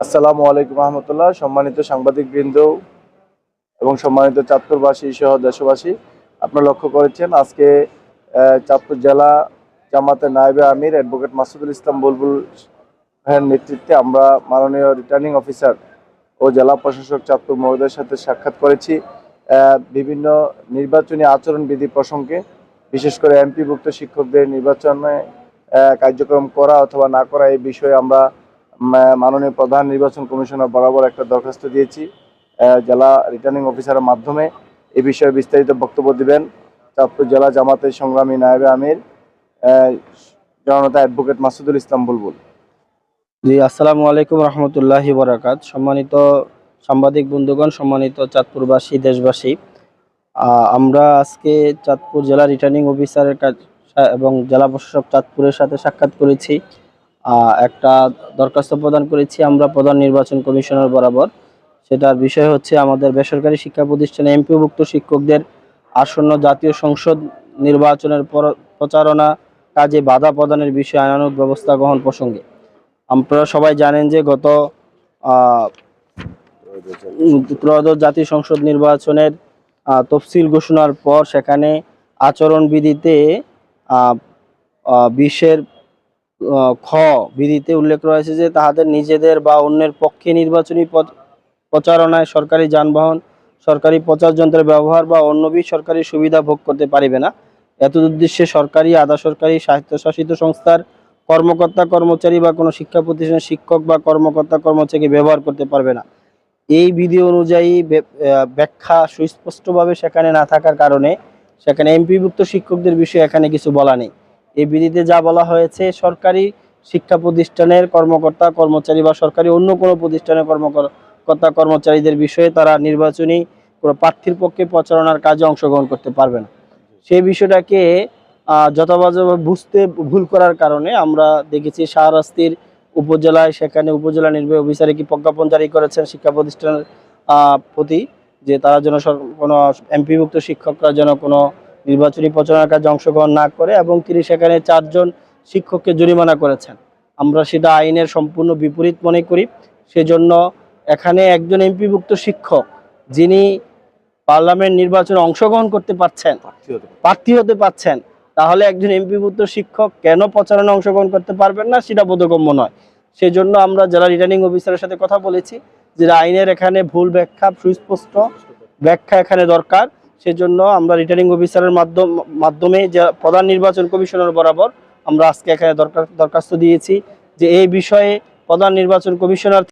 আসসালামু আলাইকুম রহমতুল্লাহ। সম্মানিত সাংবাদিকবৃন্দ এবং সম্মানিত চাঁদপুরবাসী সহ দেশবাসী, আপনারা লক্ষ্য করেছেন আজকে চাঁদপুর জেলা জামাতের নায়েবে আমির অ্যাডভোকেট মাসুদুল ইসলাম বুলবুল ভাইয়ের নেতৃত্বে আমরা মাননীয় রিটার্নিং অফিসার ও জেলা প্রশাসক চাঁদপুর মহোদয়ের সাথে সাক্ষাৎ করেছি। বিভিন্ন নির্বাচনী আচরণবিধি প্রসঙ্গে, বিশেষ করে এমপিভুক্ত শিক্ষকদের নির্বাচনে কার্যক্রম করা অথবা না করা এই বিষয়ে আমরা মাননীয় প্রধান নির্বাচন কমিশনার বরাবর একটা দরখাস্ত দিয়েছি। জেলা রিটার্নিং অফিসারের মাধ্যমে এই বিষয়ে বিস্তারিত বক্তব্য দিবেন চাঁদপুর জেলা জামাতের সংগ্রামী নায়েবে আমির জননেতা অ্যাডভোকেট মাসুদুল ইসলাম বুলবুল। জি, আসসালামু আলাইকুম রহমতুল্লাহি বরাকাত। সম্মানিত সাংবাদিক বন্ধুগণ, সম্মানিত চাঁদপুরবাসী, দেশবাসী, আমরা আজকে চাঁদপুর জেলা রিটার্নিং অফিসারের কাজ এবং জেলা প্রশাসক চাঁদপুরের সাথে সাক্ষাৎ করেছি। একটা দরখাস্ত প্রদান করেছি আমরা প্রধান নির্বাচন কমিশনার বরাবর। সেটার বিষয় হচ্ছে আমাদের বেসরকারি শিক্ষা প্রতিষ্ঠানে এমপিওভুক্ত শিক্ষকদের আসন্ন জাতীয় সংসদ নির্বাচনের প্রচারণা কাজে বাধা প্রদানের বিষয়ে আইনানুগ ব্যবস্থা গ্রহণ প্রসঙ্গে। আপনারা সবাই জানেন যে গত ত্রয়োদশ জাতীয় সংসদ নির্বাচনের তফসিল ঘোষণার পর সেখানে আচরণবিধিতে 20-এর খ বিধিতে উল্লেখ রয়েছে যে তাহাদের নিজেদের বা অন্যের পক্ষে নির্বাচনী প্রচারণায় সরকারি যানবাহন, সরকারি প্রচার যন্ত্রের ব্যবহার বা অন্য সরকারি সুবিধা ভোগ করতে পারিবে না। এতদুদ্দেশ্যে সরকারি, আধা সরকারি, স্বায়ত্তশাসিত সংস্থার কর্মকর্তা কর্মচারী বা কোনো শিক্ষা প্রতিষ্ঠানের শিক্ষক বা কর্মকর্তা কর্মচারীকে ব্যবহার করতে পারবে না। এই বিধি অনুযায়ী ব্যাখ্যা সুস্পষ্টভাবে সেখানে না থাকার কারণে সেখানে এমপিভুক্ত শিক্ষকদের বিষয়ে এখানে কিছু বলা নেই। এই বিধিতে যা বলা হয়েছে, সরকারি শিক্ষা প্রতিষ্ঠানের কর্মকর্তা কর্মচারী বা সরকারি অন্য কোনো প্রতিষ্ঠানের কর্মকর্তা কর্মচারীদের বিষয়ে তারা নির্বাচনী কোনো প্রার্থীর পক্ষে প্রচারণার কাজে অংশগ্রহণ করতে পারবে না। সেই বিষয়টাকে যথাযথভাবে বুঝতে ভুল করার কারণে আমরা দেখেছি শাহরাস্তির উপজেলায় সেখানে উপজেলা নির্বাহী অফিসারে কি প্রজ্ঞাপন জারি করেছেন শিক্ষা প্রতিষ্ঠানের প্রতি, যে তারা যেন কোনো এমপিভুক্ত শিক্ষকরা যেন কোনো নির্বাচনী প্রচারণার কাজে অংশগ্রহণ না করে, এবং তিনি সেখানে 4 জন শিক্ষককে জরিমানা করেছেন। আমরা সেটা আইনের সম্পূর্ণ বিপরীত মনে করি। সেজন্য এখানে একজন এমপিভুক্ত শিক্ষক যিনি পার্লামেন্ট নির্বাচনে অংশগ্রহণ করতে পারছেন, প্রার্থী হতে পারছেন, তাহলে একজন এমপিভুক্ত শিক্ষক কেন প্রচারণে অংশগ্রহণ করতে পারবেন না, সেটা বোধগম্য নয়। সেজন্য আমরা জেলা রিটার্নিং অফিসারের সাথে কথা বলেছি যে আইনের এখানে ভুল ব্যাখ্যা, সুস্পষ্ট ব্যাখ্যা এখানে দরকার। সেজন্য আমরা রিটার্নিং অফিসারের মাধ্যমে যে প্রধান নির্বাচন কমিশনার বরাবর আমরা আজকে এখানে দরখাস্ত দিয়েছি যে এই বিষয়ে প্রধান নির্বাচন কমিশনার